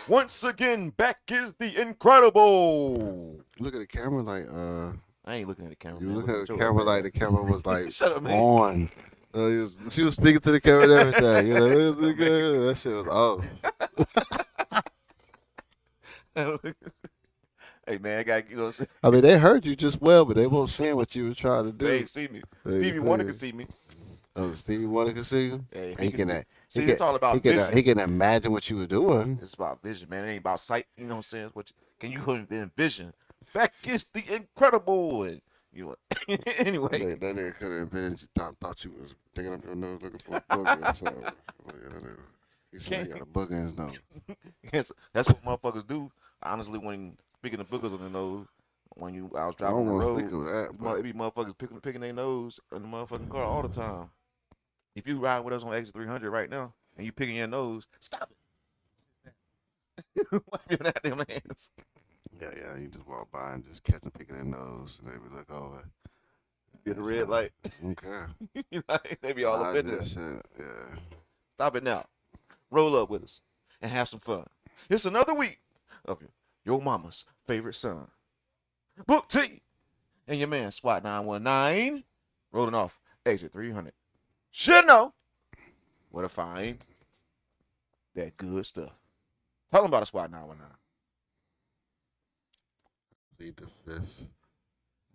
Once again, back is the incredible. Look at the camera like I ain't looking at the camera. you man. look Look at the your camera ass. like the camera was like Shut up, man. on. She was speaking to the camera and everything. You know, that shit was off. Hey man, I got you know. What I'm saying? I mean, they heard you just well, but they won't see what you were trying to do. They ain't see me. They Stevie see Wonder you. can see me. Oh, Stevie Wonder can see you. Hey, He can. see, it's all about vision. He can imagine what you were doing. It's about vision, man. It ain't about sight. You know what I'm saying? Can you envision? Back is the incredible. And you know, anyway. That nigga could have been. Thought you was digging up your nose looking for a booger or something. He said he got a booger in his nose. Yes, that's what motherfuckers do. Honestly, when speaking of boogers on the nose, I was driving on the road, it be motherfuckers picking their nose in the motherfucking car all the time. If you ride with us on exit 300 right now and you picking your nose, stop it. Wipe your goddamn hands. Yeah, you just walk by and just catch them picking their nose, and they be look over. Get a red light. Okay. Like, they be all up in there. Yeah. Stop it now. Roll up with us and have some fun. It's another week of your mama's favorite son, BookT, and your man SWAT 919, rolling off exit 300. Should know where to find that good stuff. Tell them about a SWAT 919. Plead the fifth.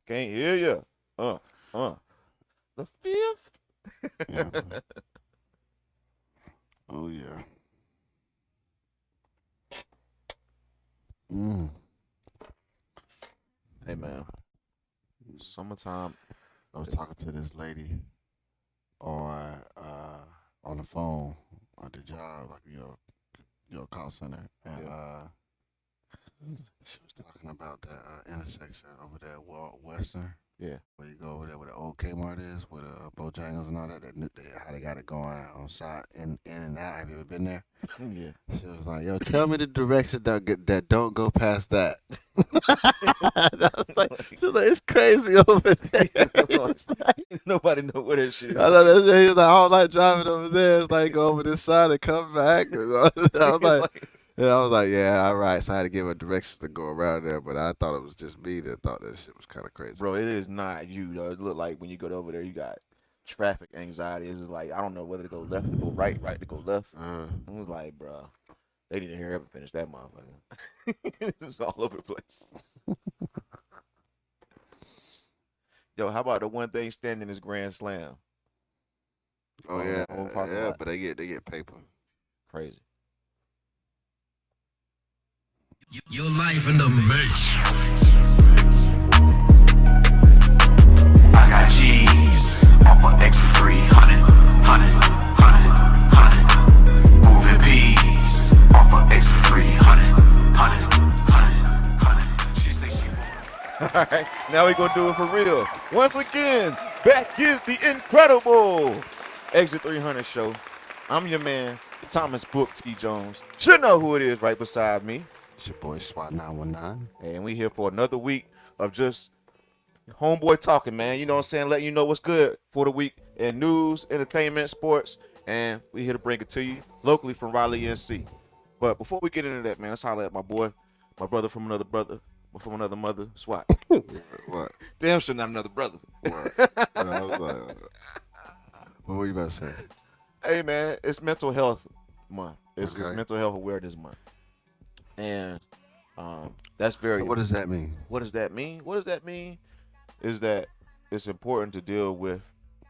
Can't hear you. The fifth. Yeah. Oh yeah. Hey man, summertime. I was talking to this lady on the phone at the job, like call center, and she was talking about that intersection over there at Western. Yeah. Where you go over there where the old Kmart is, with Bojangles and all that, how they got it going on side in and out. Have you ever been there? Yeah. She was like, "Yo, tell me the direction that don't go past that." I was like, she was like, "It's crazy over there." Nobody know what that shit is. I know that he was like, "All night driving over there. It's like go over this side and come back." I was like. Yeah, I was like, yeah, all right. So I had to give her directions to go around there, but I thought it was just me that thought that shit was kind of crazy. Bro, it is not you, though. It look like when you go over there, you got traffic anxiety. It's just like, I don't know whether to go left to go right to go left. I was like, bro, they need to hurry up and finish that motherfucker. It's all over the place. Yo, how about the one thing standing is Grand Slam? Oh, yeah, but they get paper. Crazy. Your life in the mix. I got G's off of exit 300, 100. Moving P's off of exit 300, 100. She say she All right, now we're going to do it for real. Once again, back is the incredible Exit 300 show. I'm your man, Thomas BookT Jones. Should know who it is right beside me. It's your boy SWAT 919. And we here for another week of just homeboy talking, man. You know what I'm saying? Letting you know what's good for the week in news, entertainment, sports. And we here to bring it to you locally from Raleigh, NC. But before we get into that, man, let's holler at my boy, my brother from another mother, SWAT. What? Damn sure not another brother. What? I was like, what were you about to say? Hey, man, it's Mental Health Month. It's Okay. Mental Health Awareness Month. And that's very. So what does that mean? What does that mean? What does that mean is that it's important to deal with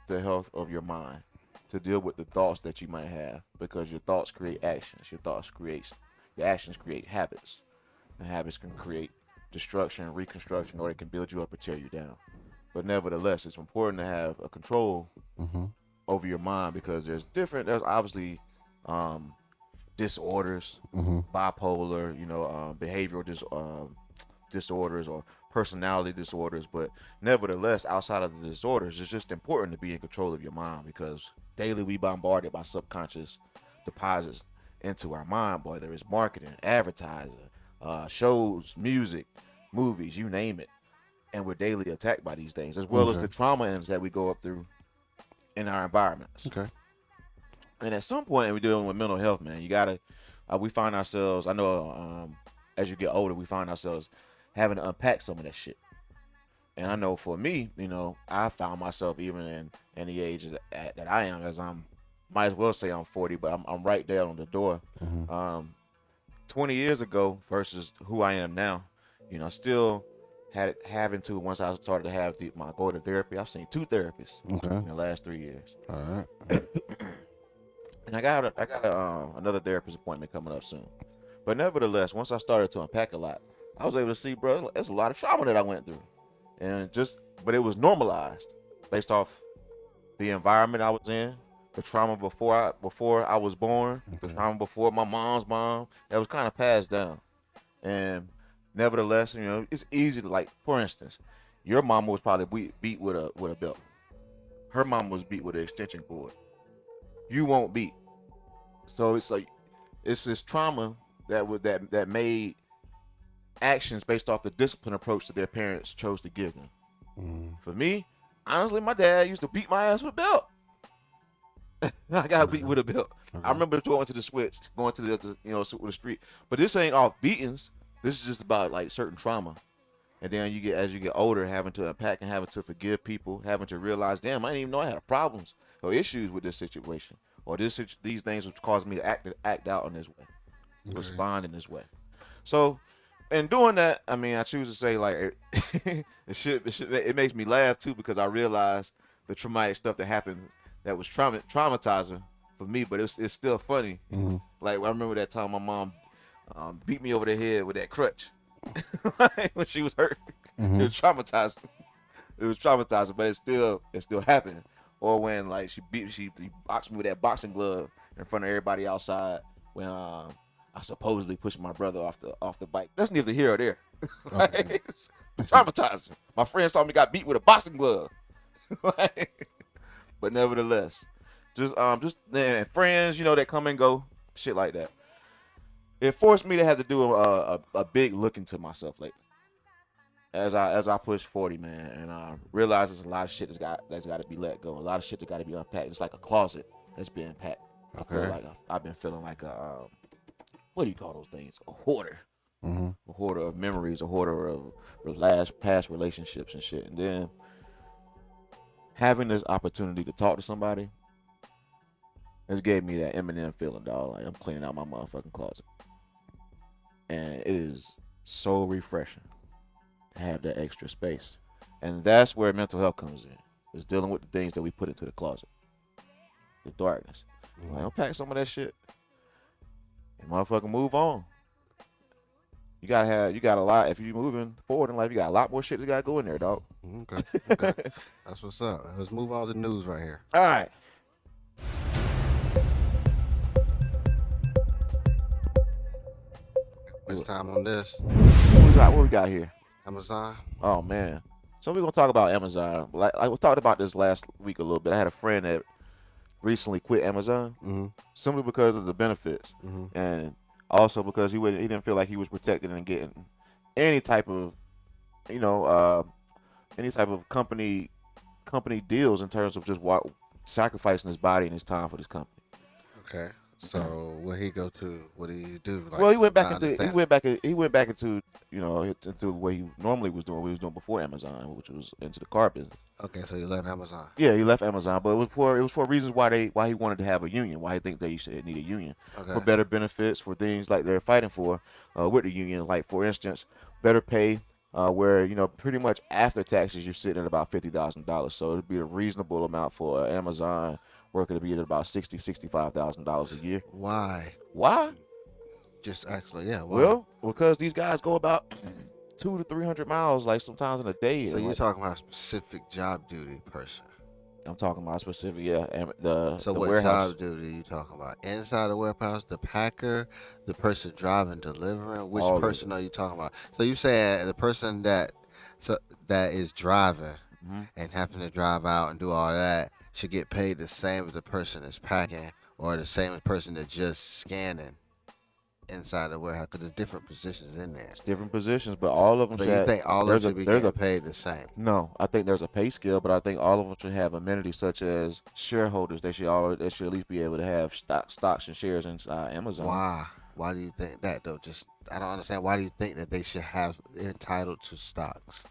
the health of your mind, to deal with the thoughts that you might have, because your thoughts create actions. Your actions create habits. And habits can create destruction, reconstruction, or it can build you up or tear you down. But nevertheless, it's important to have a control over your mind, because there's obviously disorders, bipolar, behavioral disorders or personality disorders. But nevertheless, outside of the disorders, it's just important to be in control of your mind, because daily we bombarded by subconscious deposits into our mind, whether it's marketing, advertising, shows, music, movies, you name it. And we're daily attacked by these things, as well as the trauma that we go up through in our environments. Okay. And at some point, we're dealing with mental health, man. You gotta we find ourselves. I know as you get older, we find ourselves having to unpack some of that shit. And I know for me, I found myself even in the age that I am, as might as well say I'm 40, but I'm right there on the door. 20 years ago versus who I am now, still having to, once I started to have my go to therapy. I've seen 2 therapists in the last 3 years. All right. And I got another therapist appointment coming up soon. But nevertheless, once I started to unpack a lot, I was able to see, bro, there's a lot of trauma that I went through. But it was normalized based off the environment I was in, the trauma before I was born, the trauma before my mom's mom, that was kind of passed down. And nevertheless, it's easy to, like, for instance, your mama was probably beat with a belt. Her mama was beat with an extension cord. You won't beat. So it's like, it's this trauma that made actions based off the discipline approach that their parents chose to give them. For me, honestly, my dad used to beat my ass with a belt. I got beat with a belt. I remember going to the switch, going to the street. But this ain't off beatings. This is just about, like, certain trauma. And then as you get older, having to unpack and having to forgive people, having to realize, damn, I didn't even know I had problems or issues with this situation, or these things which caused me to act out in this way, respond in this way. So, in doing that, I mean, I choose to say, like, it makes me laugh too, because I realize the traumatic stuff that happened that was traumatizing for me, but it's still funny. Like, I remember that time my mom beat me over the head with that crutch when she was hurt. It was traumatizing. It was traumatizing, but it still happened. Or when, like, she boxed me with that boxing glove in front of everybody outside when I supposedly pushed my brother off the bike. That's neither here or there. Like, it's traumatizing. My friend saw me got beat with a boxing glove. But nevertheless, just friends, that come and go, shit like that. It forced me to have to do a big look into myself lately. As I push 40, man, and I realize there's a lot of shit that's got to be let go. A lot of shit that got to be unpacked. It's like a closet that's being packed. I feel like I've been feeling like a what do you call those things? A hoarder. A hoarder of memories, a hoarder of past relationships and shit. And then having this opportunity to talk to somebody has gave me that Eminem feeling, dog. Like, I'm cleaning out my motherfucking closet. And it is so refreshing to have that extra space. And that's where mental health comes in. Is dealing with the things that we put into the closet. The darkness. Like, unpack some of that shit. And motherfucking move on. You got a lot. If you're moving forward in life, you got a lot more shit that got to go in there, dog. Okay. That's what's up. Let's move on to the news right here. All right. Next time on this, What we got here? Amazon. Oh, man. So we're going to talk about Amazon. Like we talked about this last week a little bit. I had a friend that recently quit Amazon simply because of the benefits. And also because he didn't feel like he was protected and getting any type of, company deals in terms of just sacrificing his body and his time for this company. Okay. So where he go to? What did he do? Like, well, he went back into into what he normally was doing. What he was doing before Amazon, which was into the car business. Okay, so he left Amazon. Yeah, he left Amazon, but it was for reasons why he wanted to have a union. Why he think they should need a union for better benefits, for things like they're fighting for with the union. Like, for instance, better pay. Where pretty much after taxes you're sitting at about $50,000, so it'd be a reasonable amount for an Amazon worker to be at about $65,000 a year. Why? Just actually, yeah. Why? Well, because these guys go about 200 to 300 miles, like sometimes in a day. So you're talking about a specific job duty person. I'm talking about specific, yeah. So what warehouse. job duty are you talking about? Inside the warehouse, the packer, the person driving, delivering. Which person are you talking about? So you saying the person that is driving and having to drive out and do all that should get paid the same as the person that's packing, or the same as the person that's just scanning inside the warehouse? Because there's different positions in there. It's different positions, but all of them. So you think all of them should be getting paid the same? No, I think there's a pay scale, but I think all of them should have amenities such as shareholders. They should at least be able to have stocks and shares inside Amazon. Why? Why do you think that though? Just I don't understand. Why do you think that they should have they're entitled to stocks?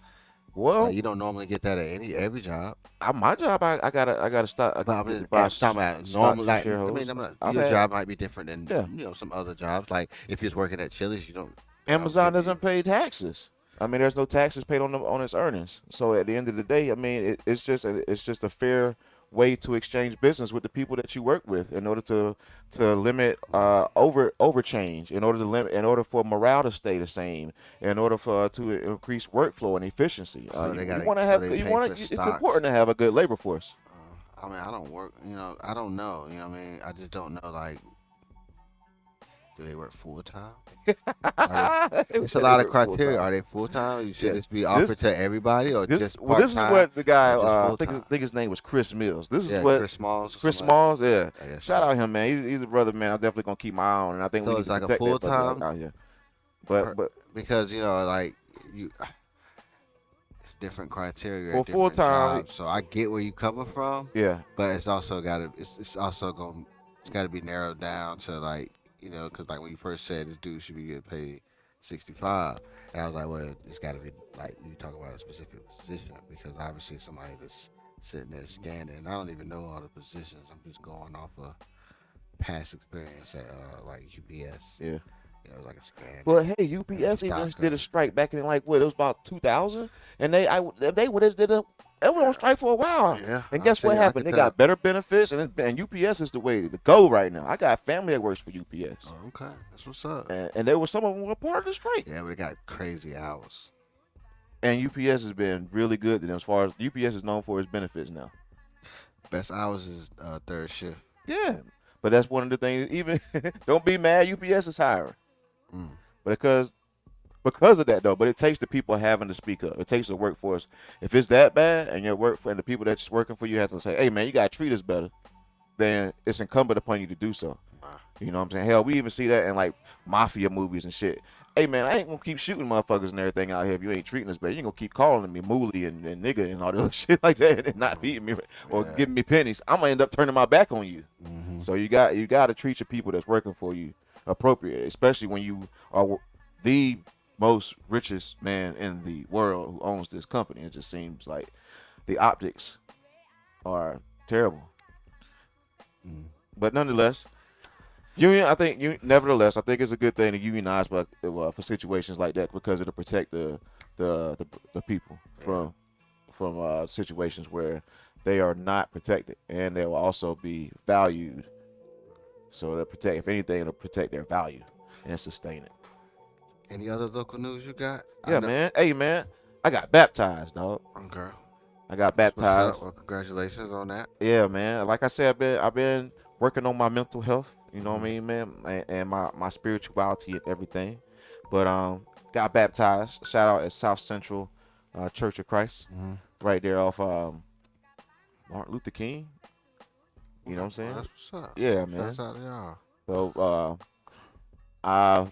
Well, You don't normally get that at every job. my job, I gotta stop. I But I get mean, to buy I'm talking about stocks normal. and Like I shareholders. mean, I'm not, I've your had job might be different than yeah. some other jobs. Like if you're working at Chili's, you don't. They don't Amazon give you- doesn't pay taxes. I mean, there's no taxes paid on its earnings. So at the end of the day, I mean, it's just a fair way to exchange business with the people that you work with in order to limit overchange, in order for morale to stay the same, in order for to increase workflow and efficiency. So they got. You want to So have they you pay want for to. It's stocks. important to have a good labor force. I mean, I don't work. I don't know. You know what I mean? I just don't know. Like, do they work full time? It's a lot of criteria. Are they full time? Should this be offered to everybody or just part time? This is what the guy. I full-time? think his name was Chris Mills. This is Yeah, what Chris Smalls. or Chris something like Smalls, yeah. that. I guess Shout so. out him, man. He's a brother, man. I'm definitely gonna keep my eye on, and I think So we need it's to like a protect that brother full-time? out here. But Because like you, it's different criteria. Well, at different full-time- jobs. So I get where you coming from, yeah, but it's also got to. It's also going. It's got to be narrowed down to like because like when you first said this dude should be getting paid 65, and I was like, well, it's got to be like you talk about a specific position because obviously somebody that's sitting there scanning, and I don't even know all the positions. I'm just going off of past experience at like UPS. yeah. It was like a scan. But hey, UPS even did a strike back in like what? It was about 2000, and they were on strike for a while. Yeah, And I guess what see, I happened? can They tell. got better benefits, and UPS is the way to go right now. I got family that works for UPS, Oh, okay, that's what's up. and they were some of them were part of the strike. Yeah, but it got crazy hours. And UPS has been really good to them as far as UPS is known for its benefits now. Best hours is third shift. Yeah, but that's one of the things. Even don't be mad. UPS is hiring, because of that though. But it takes the people having to speak up. It takes the workforce. If it's that bad, and and the people that's working for you have to say, "Hey man, you gotta treat us better," then it's incumbent upon you to do so. You know what I'm saying? Hell, we even see that in like mafia movies and shit. Hey man, I ain't gonna keep shooting motherfuckers and everything out here if you ain't treating us better. You ain't gonna keep calling me mooly and nigga and all this shit like that and not feeding me or giving me pennies. I'm gonna end up turning my back on you. So you got to treat your people that's working for you appropriate, especially when you are the most richest man in the world who owns this company. It just seems like the optics are terrible. But nonetheless, nevertheless, I think it's a good thing to unionize, but for situations like that because it'll protect the people from situations where they are not protected, and they will also be valued. So it'll protect, if anything, it'll protect their value and sustain it. Any other local news you got? Yeah, man. Hey, man, I got baptized, dog. Okay. I got What's baptized. up? Well, congratulations on that. Yeah, man. Like I said, I've been working on my mental health. You know what I mean, man, and my spirituality and everything. But got baptized. Shout out at South Central Church of Christ, right there off Martin Luther King. You know what I'm saying? That's what's up. Yeah, man. Shouts out to y'all. So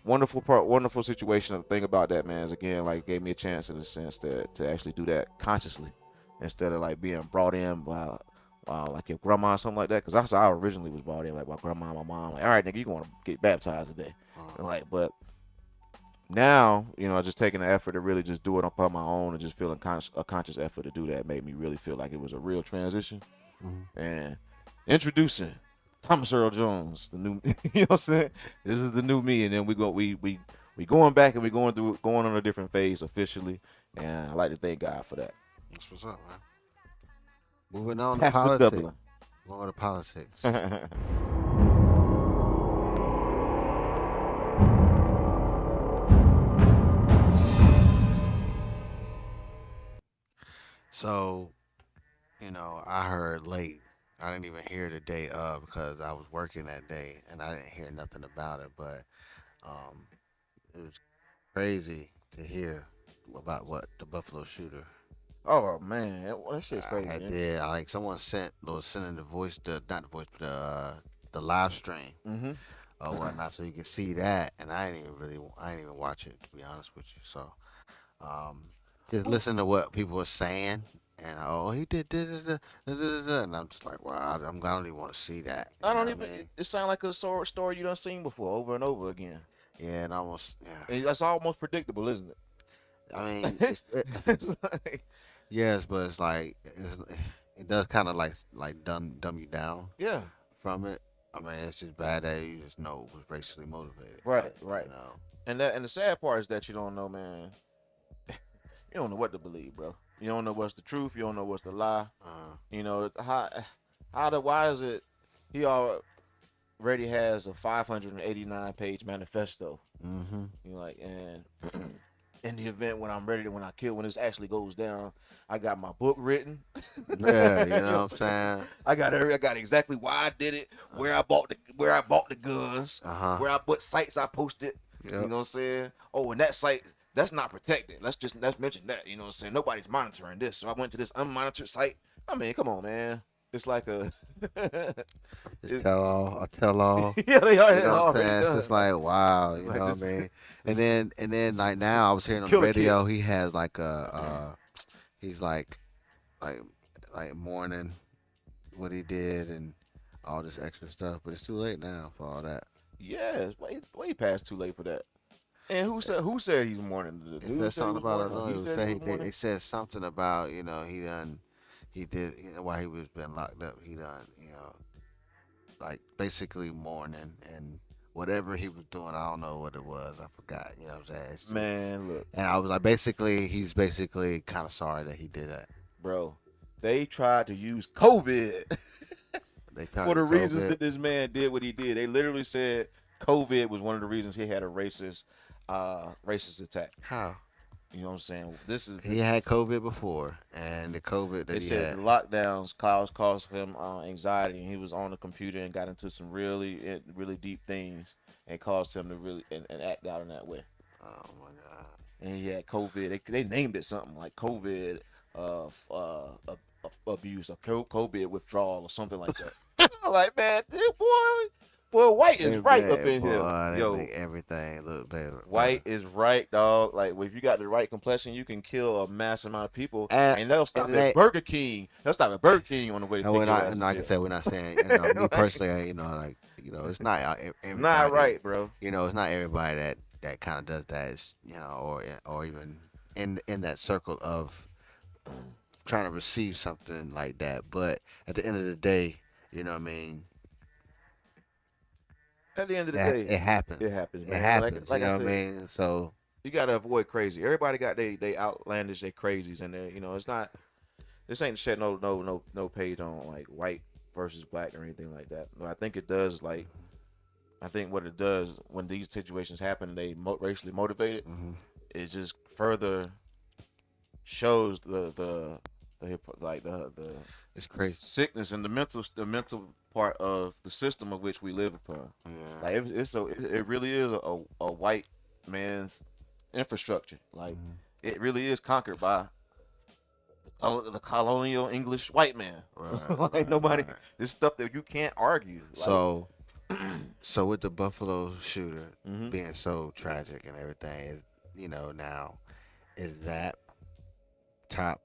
wonderful situation. The thing about that, man, is again like gave me a chance in the sense to actually do that consciously instead of like being brought in by like your grandma or something like that. Because that's how I originally was brought in, like my grandma and my mom. Like, all right, nigga, you going to get baptized today? And like, but now, just taking the effort to really just do it upon my own and just feeling a conscious effort to do that made me really feel like it was a real transition. And introducing Thomas Earl Jones, the new, you know what I'm saying? This is the new me, and then we going back and going on a different phase officially, and I like to thank God for that. That's what's up, man. Moving on to Pastor politics. Dublin. Going to politics. So, I heard late. I didn't even hear the day of because I was working that day and I didn't hear nothing about it. But it was crazy to hear about what the Buffaloe Shooter. Oh man, that shit's crazy. I Man. did. Like someone sending the voice, not the voice, but the live stream or whatnot, so you can see that. And I didn't even watch it to be honest with you. So just listen to what people were saying And he did and I'm just like, wow, I don't even want to see that. I You know don't what even. I mean? It sounds like a story you done seen before, over and over again. Yeah, and almost, yeah. And that's almost predictable, isn't it? I mean, It's like, yes, but it's like it does kind of like dumb you down yeah, from it. I mean, it's just bad that you just know it was racially motivated. right, But, right. You know, And the sad part is that you don't know, man. You don't know what to believe, bro. You don't know what's the truth. You don't know what's the lie. You know why is it he already has a 589-page manifesto. mm-hmm. You know, like, and in the event when when this actually goes down, I got my book written. Yeah, you know what I'm saying. I got exactly why I did it, where I bought the guns, where I what sites I posted. Yep. You know what I'm saying? Oh, and that site that's not protected. Let's mention that. You know what I'm saying? Nobody's monitoring this, so I went to this unmonitored site. I mean, come on, man. It's like a Just tell all. Yeah, they are. You know what I'm saying? Done. It's like, wow, you Like know this- what I mean? And then like now I was hearing on the Killer radio he has like he's like mourning what he did and all this extra stuff, but it's too late now for all that. Yeah, it's way past too late for that. And who said he's mourning? The There's news said he something was about it. mourning? No, He said he was mourning? it says something about, you know, he did, you know, while he was been locked up, he done, you know, like basically mourning and whatever he was doing, I don't know what it was. I forgot. You know what I'm saying? Man, look, And I was like, he's basically kind of sorry that he did that. bro, they tried to use COVID They for the reasons that this man did what he did. They literally said COVID was one of the reasons he had a racist attack. How? You know what I'm saying? He had COVID before, and the COVID that They he said had. the lockdowns caused him anxiety, and he was on the computer and got into some really deep things, and caused him to really and act out in that way. Oh my God! And he had COVID. They named it something like COVID abuse or COVID withdrawal or something like that. I'm like, man, boy, white is right up in here. They Yo, make everything look better. white is right, dog. Like, if you got the right complexion, you can kill a mass amount of people, and they'll stop at Burger King. They'll stop at Burger King on the way to And take we're your not, ass and to like I jail. said, we're not saying, you know, me personally, you know, like, you know, it's not everybody. Not right, bro. You know, it's not everybody that kind of does that. It's, you know, or even in that circle of trying to receive something like that. But at the end of the day, you know what I mean? At the end of the day, It happens. it happens, It man. happens. Like you know I what I said, mean? So you gotta avoid crazy. Everybody got they outlandish, they crazies, and they, you know, it's not. This ain't shit. No page on like white versus black or anything like that. But I think it does like. I think what it does when these situations happen, they racially motivated. It just further shows the it's crazy. sickness and the mental part of the system of which we live upon. Yeah. Like it really is a white man's infrastructure. Like it really is conquered by the colonial English white man. Right, Like nobody. This stuff that you can't argue. Like, So with the Buffalo shooter Mhm. being so tragic and everything, you know, now is that top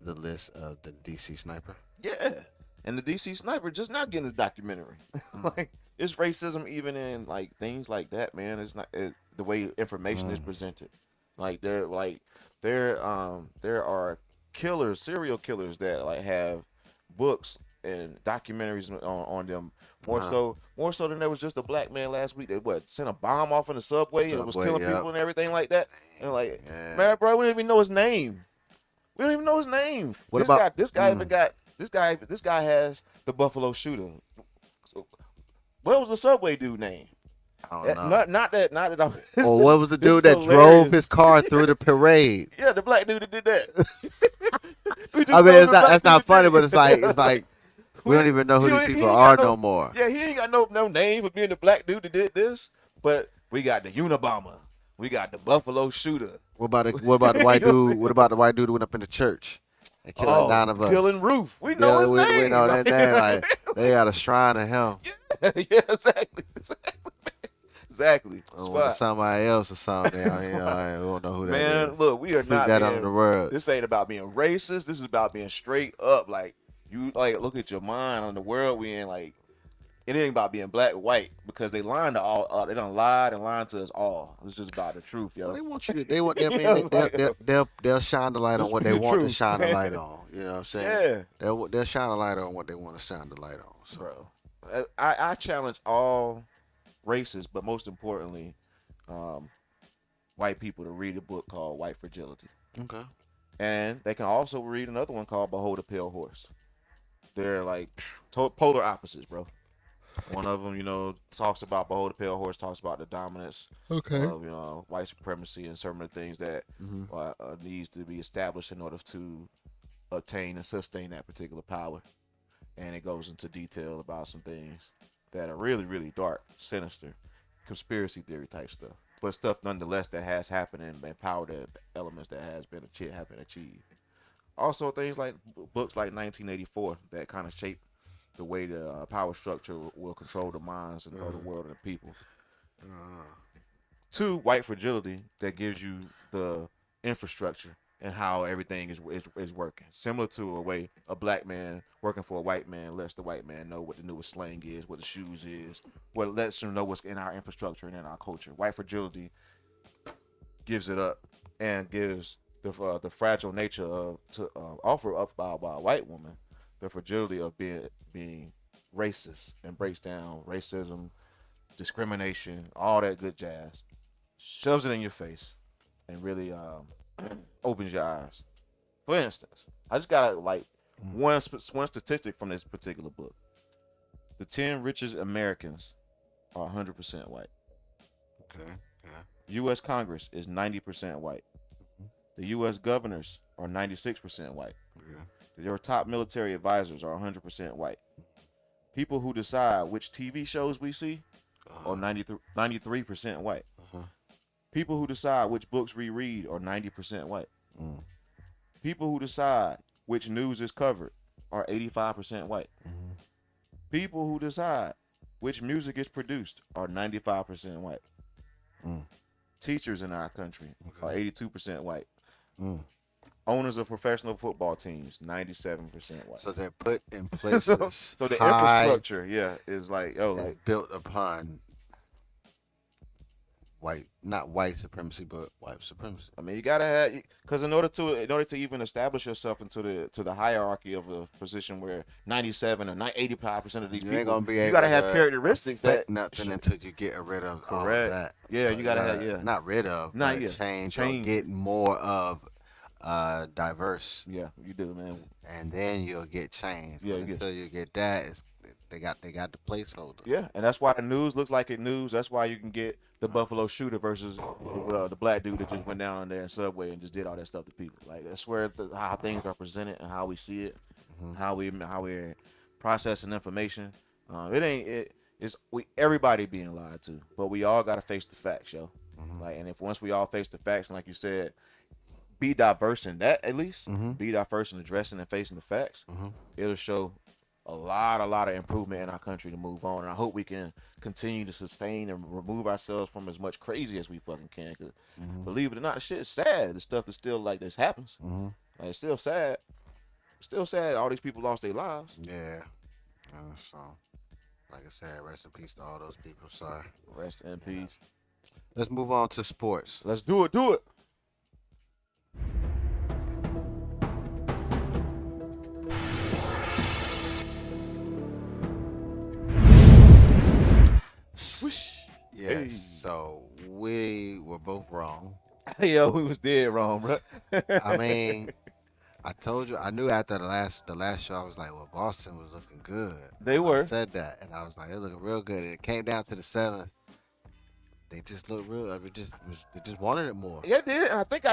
the list of the DC sniper? yeah. And the DC sniper just not getting his documentary. Like it's racism even in like things like that, man. It's not the way information is presented. Like there are serial killers that like have books and documentaries on them more so than there was just a black man last week that sent a bomb off in the subway and was killing people and everything like that. And like, man, bro, we don't even know his name. This guy has the Buffalo Shooter. So, what was the subway dude name? I don't know. Not that I. Or what was the This dude is that drove hilarious. his car through the parade? Yeah, the black dude that did that. I mean, that's not funny, but it's like we don't even know who these people are no more. Yeah, he ain't got no name for being the black dude that did this. But we got the Unabomber. We got the Buffalo Shooter. What about the white dude? What about the white dude who went up in the church and killed 9 of us? Killing Roof. We know his name. We know that name. Like they got a shrine to him. Yeah, exactly. Exactly. Or somebody else or something. I don't know who that Man, is. look, we are not got being, under the world. This ain't about being racist. This is about being straight up. Like, you like look at your mind on the world we in. Like, it ain't about being black or white because they lying to all. They done lied and lied to us all. It's just about the truth, yo. Well, they want you to. They want. I mean, they'll shine the light on what they want to shine the light on. You know what I'm saying? Yeah. They'll shine a light on what they want to shine the light on. So. Bro, I challenge all races, but most importantly, white people to read a book called White Fragility. Okay. And they can also read another one called Behold a Pale Horse. They're like polar opposites, bro. One of them, talks about Behold a Pale Horse, talks about the dominance of, white supremacy and some of the things that needs to be established in order to obtain and sustain that particular power. And it goes into detail about some things that are really, really dark, sinister, conspiracy theory type stuff. But stuff nonetheless that has happened and power that elements that have been achieved. Also things like books like 1984 that kind of shape the way the power structure will control the minds and the world and the people. 2, White Fragility, that gives you the infrastructure and how everything is working. Similar to a way a black man working for a white man lets the white man know what the newest slang is, what the shoes is, what lets them know what's in our infrastructure and in our culture. White Fragility gives it up and gives the fragile nature of to offer up by a white woman the fragility of being racist and breaks down racism, discrimination, all that good jazz, shoves it in your face, and really opens your eyes. For instance, I just got one statistic from this particular book. The 10 richest Americans are 100% white. Okay. Yeah. U.S. Congress is 90% white. The U.S. governors are 96% white. Yeah. Your top military advisors are 100% white. People who decide which TV shows we see are 93% white. People who decide which books we read are 90% white. People who decide which news is covered are 85% white. People who decide which music is produced are 95% white. Teachers in our country are 82% white. Owners of professional football teams, 97% white. So they're put in places. so the infrastructure, is built upon not white supremacy, but white supremacy. I mean, you gotta have, because in order to even establish yourself into the hierarchy of a position where 97 or 85% of these people, ain't gonna be you gotta have characteristics that nothing until you get rid of all of that. Yeah, so you gotta have not rid of, but change or get more of diverse. Yeah, you do, man. And then you'll get change. Yeah, until you get that, they got the placeholder. Yeah, and that's why the news looks like it news. That's why you can get the Buffaloe Shooter versus the black dude that just went down there in Subway and just did all that stuff to people. Like, that's where how things are presented and how we see it, how we're processing information. Everybody being lied to, but we all got to face the facts, yo. Like, and if once we all face the facts, and like you said, be diverse in that at least, be diverse in addressing and facing the facts, it'll show a lot of improvement in our country to move on. And I hope we can continue to sustain and remove ourselves from as much crazy as we fucking can. Cause believe it or not, the shit is sad. The stuff is still like this happens. Like, it's still sad. It's still sad all these people lost their lives. Yeah. So, like I said, rest in peace to all those people. Sorry. Rest in peace. Let's move on to sports. Let's do it. Yes. Hey. So we were both wrong. Yo, we was dead wrong, bro. I mean, I told you, I knew after the last show, I was like, well, Boston was looking good. They were. I said that, and I was like, they're looking real good. And it came down to the 7th. They just looked real. They just wanted it more. Yeah, it did. And I think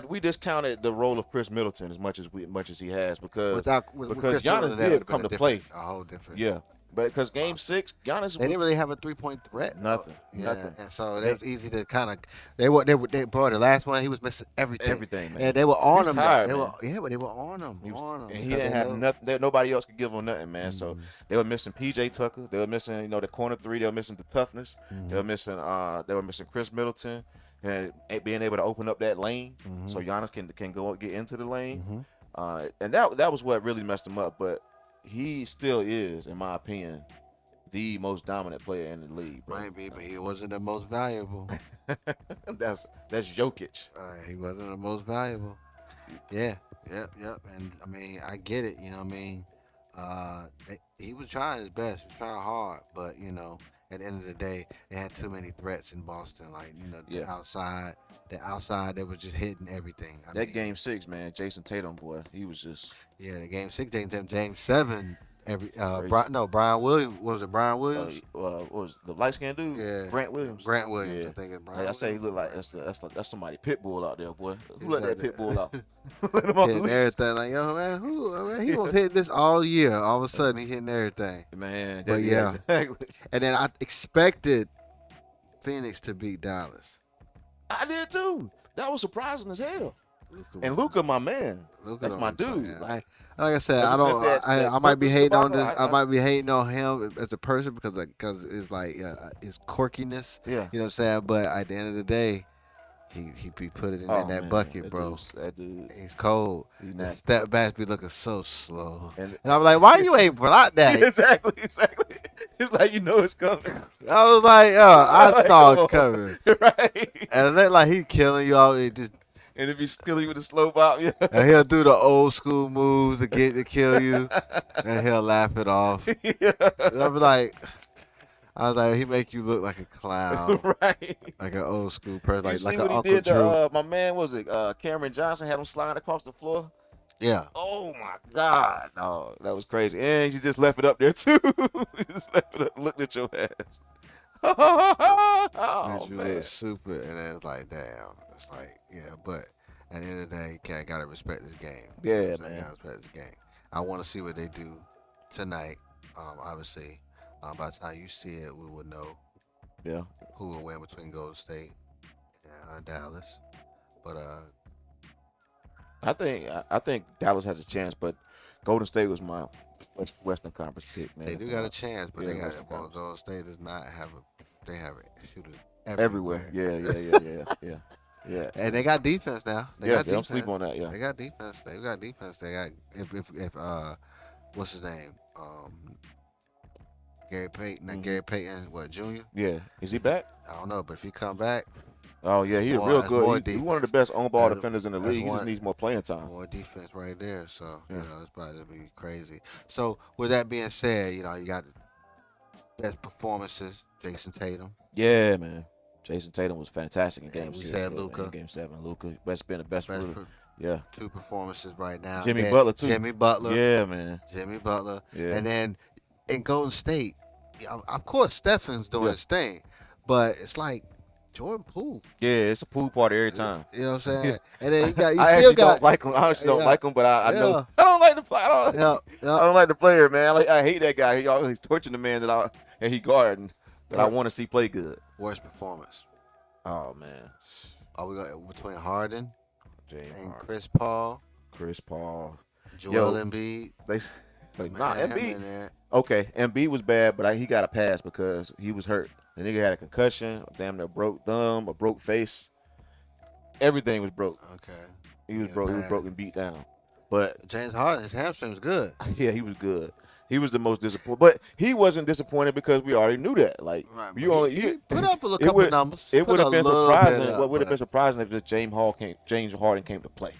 we discounted the role of Chris Middleton as much as he has because Chris Giannis did come to play. A whole different. Yeah. But because Game 6, Giannis They didn't really have a 3-point threat. Nothing. Yeah, Nothing. and so it was easy to kind of. They brought the last one. He was missing everything. Everything, man. And they were on him. Tired, They man. were, but they were on him. And he didn't have nothing. Nobody else could give him nothing, man. So they were missing PJ Tucker. They were missing, the corner three. They were missing the toughness. They were missing Chris Middleton and being able to open up that lane so Giannis can go get into the lane. And that was what really messed him up. But he still is, in my opinion, the most dominant player in the league. Bro. Might be, but he wasn't the most valuable. That's Jokic. He wasn't the most valuable. Yeah, yep. And I mean, I get it. You know what I mean? He was trying his best. He was trying hard, but at the end of the day, they had too many threats in Boston. Like the outside, they was just hitting everything. I mean, Game 6, man, Jason Tatum, boy, he was just the Game 6, Game 7. Brian Williams. Was it Brian Williams? What was the light skinned dude? Yeah. Grant Williams. Grant Williams. Yeah. I think it's Brian. Like I say, he look like that's somebody pit bull out there, boy. Who let that pit bull out? Hitting everything. Like, yo, man, he was hitting this all year. All of a sudden, he hitting everything. Man, but yeah. Exactly. And then I expected Phoenix to beat Dallas. I did too. That was surprising as hell. Luka, my man. That's my dude. Yeah. Like I said, I might be hating on this. I might be hating on him as a person because it's like his quirkiness. Yeah. You know what I'm saying? But at the end of the day, he put it in that bucket, bro. That dude. He's cold. His step back be looking so slow. And And I'm like, why you ain't block that? exactly. It's like it's coming. I was like, I saw it coming. Right. And it like he killing you all. And if he's killing you with a slow bop, yeah. And he'll do the old school moves to kill you, and he'll laugh it off. Yeah. And I was like, he make you look like a clown, Right. like an old school person, You see like what an he Uncle did Drew. to my man? Was it Cameron Johnson? Had him slide across the floor. Yeah. Oh my God! No, that was crazy. And you just left it up there too. You just left it up, looked at your ass. Oh, You man. look super, and then it's like, damn. It's like, but at the end of the day, you gotta respect this game. Yeah, So man. you gotta respect this game. I want to see what they do tonight. Obviously, by the time you see it, we will know Yeah. who will win between Golden State and Dallas. But I think Dallas has a chance, but Golden State was my Western Conference pick, man. they do got a chance. But Yeah, they got Western Conference. Golden State does not have a. They have a shooter Everywhere. everywhere. Yeah. And they got defense now. They Yeah, got they don't defense. sleep on that. Yeah. They got defense. They got defense. They got if what's his name? Gary Payton. Not Gary Payton. What, Junior? Yeah. Is he back? I don't know, but if he come back, Oh yeah, he's more- real that's more good. He's one of the best on-ball defenders in the that's league. He just one- needs more playing time. more defense right there. So Yeah. it's about to be crazy. So with that being said, you got the best performances. Jason Tatum. Yeah, man. Jason Tatum was fantastic in Game we 6. said in Luka. Game 7. Luka, been the best. Best Really. Yeah. two performances right now. Jimmy Then Butler, too. Jimmy Butler. Yeah, man. Jimmy Butler. Yeah. And then in Golden State, of course, Stephen's doing his thing, but it's like Jordan Poole. Yeah, it's a pool party every time. You know what I'm saying? And then you I still actually got. don't like him. I honestly don't Yeah. like him, but I Yeah. know I don't like the player. I Yeah. don't like the player, man. I hate that guy. He's torturing the man that he guarding that I want to see play good. Worst performance. Oh man, Are we going between Harden James and Harden, Chris Paul, Chris Paul. Joel Embiid? They nah, Man, him Embiid. in there. Okay, Embiid was bad, but he got a pass because he was hurt. The nigga had a concussion, damn near broke thumb, a broke face. Everything was broke. Okay. He was Yeah, broke. He was man. broke and beat down. But James Harden, his hamstring was good. yeah, he was good. He was the most disappointed, but he wasn't disappointed because we already knew that. Like you only He put up a it couple would- numbers. It Put would have a been little bit surprising. up, What would have but- been surprising if James Harden came to play?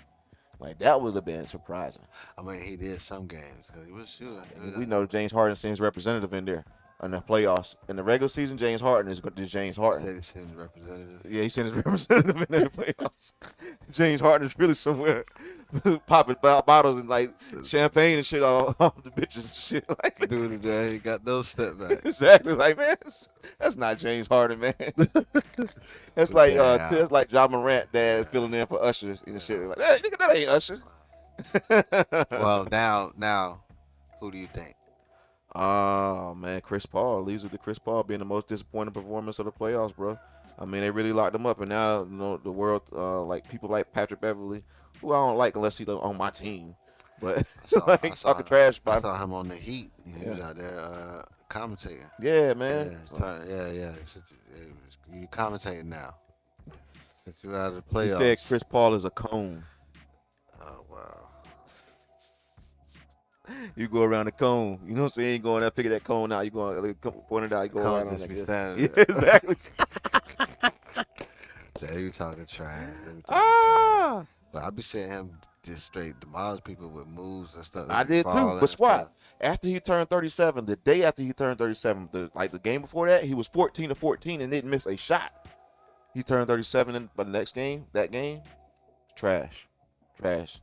Like that would have been surprising. I mean, he did some games. 'Cause he was shooting. We know James Harden sends representative in there in the playoffs. In the regular season, James Harden is James Harden. He sends representative. Yeah, he sent his representative in the playoffs. James Harden is really somewhere popping bottles and like champagne and shit all the bitches and shit. Like Dude, today he got those step back. exactly, like man, that's not James Harden, man. That's like Yeah. that's like Ja Morant dad filling in for Usher and shit. Like hey, nigga, that ain't Usher. Well, now, who do you think? Oh man, Chris Paul leads with the Chris Paul being the most disappointing performance of the playoffs, bro. I mean, they really locked him up, and now the world, like people like Patrick Beverly, who I don't like unless he's on my team, but like talking trash I about him. saw him on the Heat. He was Yeah, out there commentating. yeah, Yeah, man. You commentating now since you out of the He said playoffs. Chris Paul is a cone. Oh wow. You go around the cone. You know what I'm saying? You going there, picking that cone out. You going like, point it out. You go Coach around on just like be this. standing Yeah, exactly. there. You talking trash. They be talking trash. Ah, But I be seeing him just straight demolish people with moves and stuff. They I be did too. falling But and stuff. Swat, after he turned 37, the day after he turned 37, the game before that, he was 14 to 14 and didn't miss a shot. He turned 37, but the next game, that game, trash.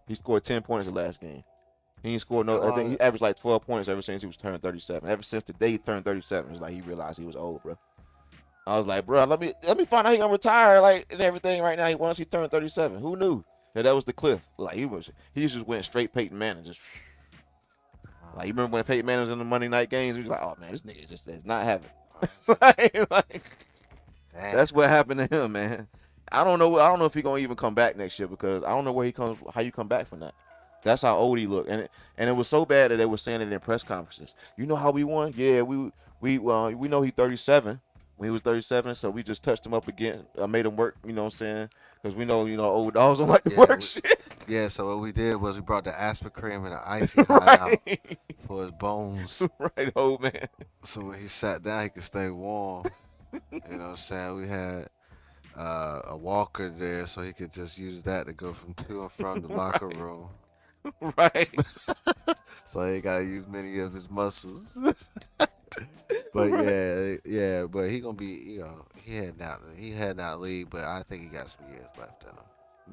He scored 10 points the last game. He ain't scored no. I think he averaged like 12 points ever since he was turned 37. Ever since the day he turned 37, it's like he realized he was old, bro. I was like, bro, let me find out he gonna retire, like, and everything right now. Once he turned 37, who knew that was the cliff? Like he just went straight Peyton Manning, just like you remember when Peyton Manning was in the Monday night games, he was like, oh man, this nigga just does not have it. like, that's what happened to him, man. I don't know if he gonna even come back next year because I don't know how you come back from that. That's how old he looked, and it was so bad that they were saying it in press conferences. You know how we won? Yeah, we know he's 37. When he was 37, so we just touched him up again. I made him work. You know what I'm saying? Because we know old dogs don't like to work shit. Yeah, so what we did was we brought the aspirin and the icy hot out for his bones. Right, old man. So when he sat down, he could stay warm. You know what I'm saying? We had a walker there, so he could just use that to go from to and from the locker room. Right. So he got to use many of his muscles. But yeah, but he gonna be, he had not leave, but I think he got some years left in him.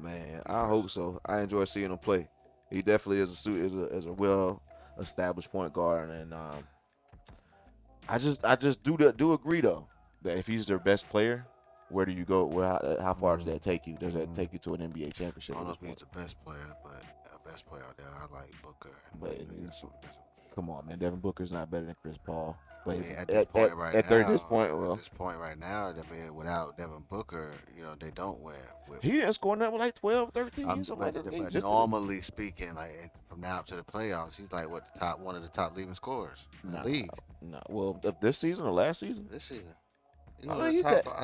Man, I hope so. I enjoy seeing him play. He definitely is a well established point guard, and I just do agree though that if he's their best player, where do you go? How far does that take you? Does that take you to an NBA championship? I don't know at if this he's the best player, but best player out there, I like Booker. But That's come on, man, Devin Booker's not better than Chris Paul. I But mean, at this point right now, I mean, without Devin Booker, they don't win. He didn't score nothing with like 12, 13, something but, like that. but normally speaking, like from now up to the playoffs, he's like one of the top leading scorers in the league. No, well, this season or last season? This season. I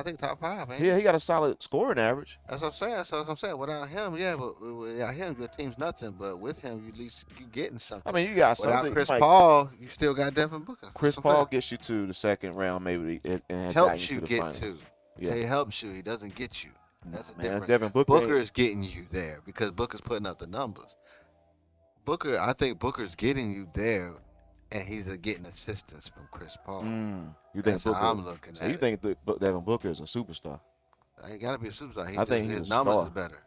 think top 5. Yeah, he got a solid scoring average. That's what I'm saying. Without him, but without him, your team's nothing. But with him, at least you getting something. I mean, you got without something. Chris Paul, you still got Devin Booker. Chris Paul gets you to the second round, maybe, and helps you get finals. to. Yeah. He helps you. He doesn't get you. That's a difference. Devin Booker is getting you there because Booker's putting up the numbers. I think Booker's getting you there, and he's getting assistance from Chris Paul. You think That's Booker, how I'm looking at it. You think Devin Booker is a superstar? He got to be a superstar. I think his numbers are better.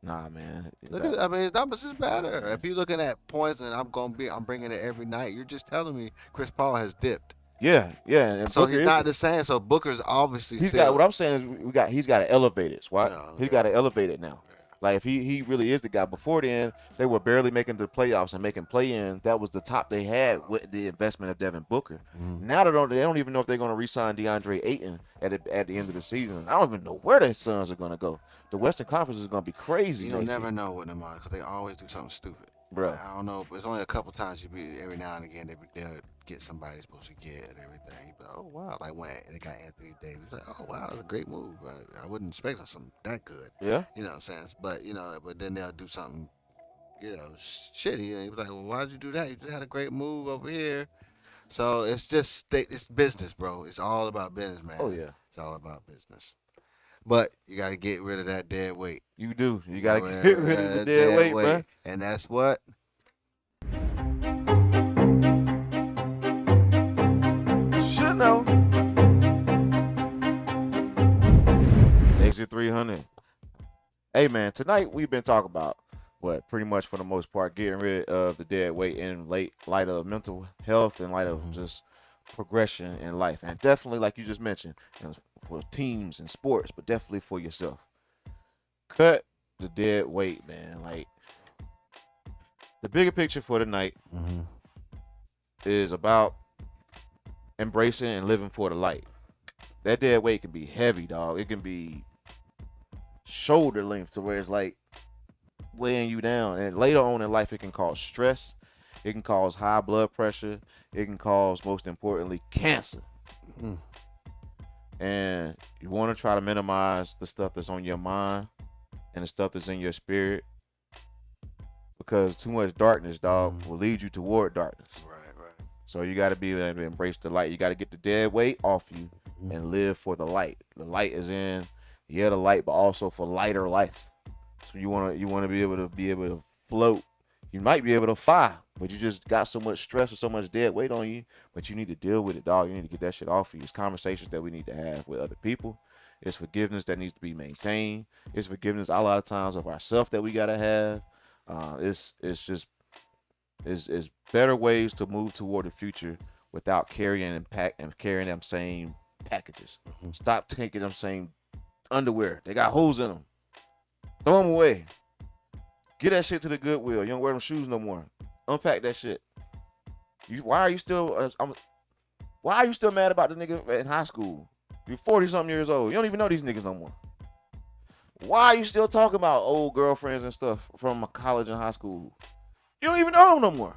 Nah, man. His numbers is better. If you're looking at points and I'm bringing it every night, you're just telling me Chris Paul has dipped. Yeah. And so Booker he's not the same. So Booker's obviously what I'm saying is he's got to elevate it. Right? He's got to elevate it now. Like if he really is the guy. Before then, they were barely making the playoffs and making play-in. That was the top they had with the investment of Devin Booker. Now they don't even know if they're going to re-sign DeAndre Ayton at the end of the season. I don't even know where their Suns are going to go. The Western Conference is going to be crazy. You don't never know with them because they always do something stupid. Bro, I don't know. But it's only a couple times every now and again they'll get somebody they're supposed to get and everything. But oh wow, like when they got Anthony Davis, like oh wow, that's a great move. I wouldn't expect something that good. Yeah. You know what I'm saying? But then they'll do something, shitty. And you're like, well, why'd you do that? You just had a great move over here. So it's just it's business, bro. It's all about business, man. Oh yeah. It's all about business. But you got to get rid of that dead weight. You do. You got to get rid of the dead weight, bro. And that's what? Should know. Exit 300. Hey, man, tonight we've been talking about pretty much for the most part, getting rid of the dead weight in light of mental health and light of just progression in life. And definitely, like you just mentioned, for teams and sports, but definitely for yourself. Cut the dead weight, man. Like, the bigger picture for tonight is about embracing and living for the light. That dead weight can be heavy, dog. It can be shoulder length to where it's like weighing you down. And later on in life, it can cause stress. It can cause high blood pressure. It can cause, most importantly, cancer. Mm. And you want to try to minimize the stuff that's on your mind and the stuff that's in your spirit, because too much darkness, dog, will lead you toward darkness. Right. So you got to be able to embrace the light. You got to get the dead weight off you and live for the light. The light is in, the light, but also for lighter life. So you want to be able to float. You might be able to fly, but you just got so much stress or so much dead weight on you. But you need to deal with it, dog. You need to get that shit off you. It's conversations that we need to have with other people. It's forgiveness that needs to be maintained. It's forgiveness a lot of times of ourselves that we gotta have. It's better ways to move toward the future without carrying them same packages. Stop taking them same underwear. They got holes in them. Throw them away. Get that shit to the Goodwill. You don't wear them shoes no more. Unpack that shit. Why are you still mad about the nigga in high school? You're 40-something years old. You don't even know these niggas no more. Why are you still talking about old girlfriends and stuff from college and high school? You don't even know them no more.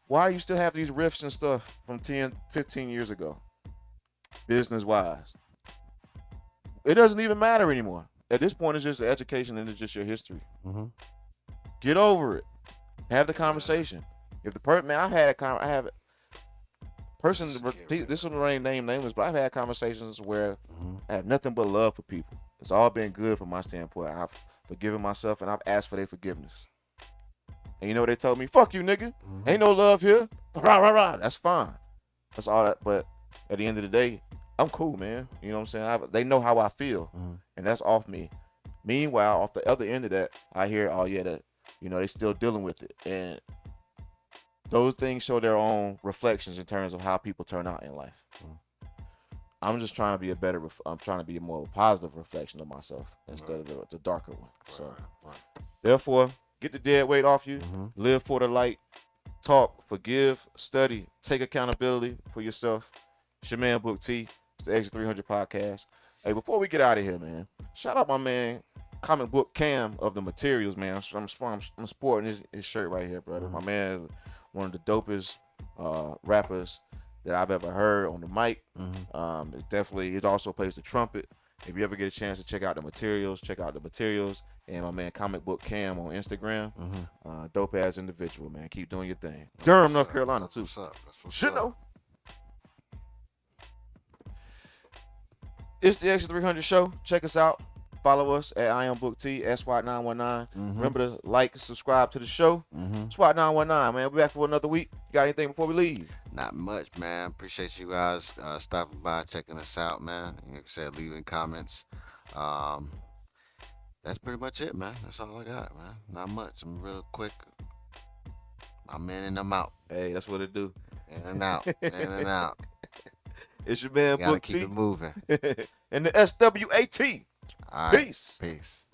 Why you still have these riffs and stuff from 10, 15 years ago? Business-wise. It doesn't even matter anymore. At this point, it's just education and it's just your history. Mm-hmm. Get over it. Have the conversation. If the person, man, I have a person, this one ain't nameless, but I've had conversations where I have nothing but love for people. It's all been good from my standpoint. I've forgiven myself and I've asked for their forgiveness. And you know what they told me? Fuck you, nigga. Ain't no love here. Rah, rah, rah. That's fine. That's all that. But at the end of the day, I'm cool, man. You know what I'm saying? They know how I feel. And that's off me. Meanwhile, off the other end of that, I hear, oh yeah, that, you know, they still dealing with it. And those things show their own reflections in terms of how people turn out in life. I'm just trying to be I'm trying to be more of a positive reflection of myself instead of the darker one. So, therefore, get the dead weight off you. Live for the light. Talk, forgive, study, take accountability for yourself. It's your man, BookT. It's the Extra 300 podcast. Hey, before we get out of here, man, shout out my man, Comic Book Cam of the Materials, man. I'm sporting his shirt right here, brother. My man is one of the dopest rappers that I've ever heard on the mic. He's also plays the trumpet. If you ever get a chance to check out the Materials, check out the Materials. And my man, Comic Book Cam on Instagram. Dope ass individual, man. Keep doing your thing. Durham, North Carolina, too. What's up? Shit, no. It's the Extra 300 show. Check us out. Follow us at I am BookT, SWAT919. Remember to like and subscribe to the show. SWAT919, man. We'll be back for another week. You got anything before we leave? Not much, man. Appreciate you guys stopping by, checking us out, man. Like I said, leaving comments. That's pretty much it, man. That's all I got, man. Not much. I'm real quick. I'm in and I'm out. Hey, that's what it do. In and out. In and out. It's your man, Gotta BookT. keep it moving. And the SWAT. All right. Peace. Peace.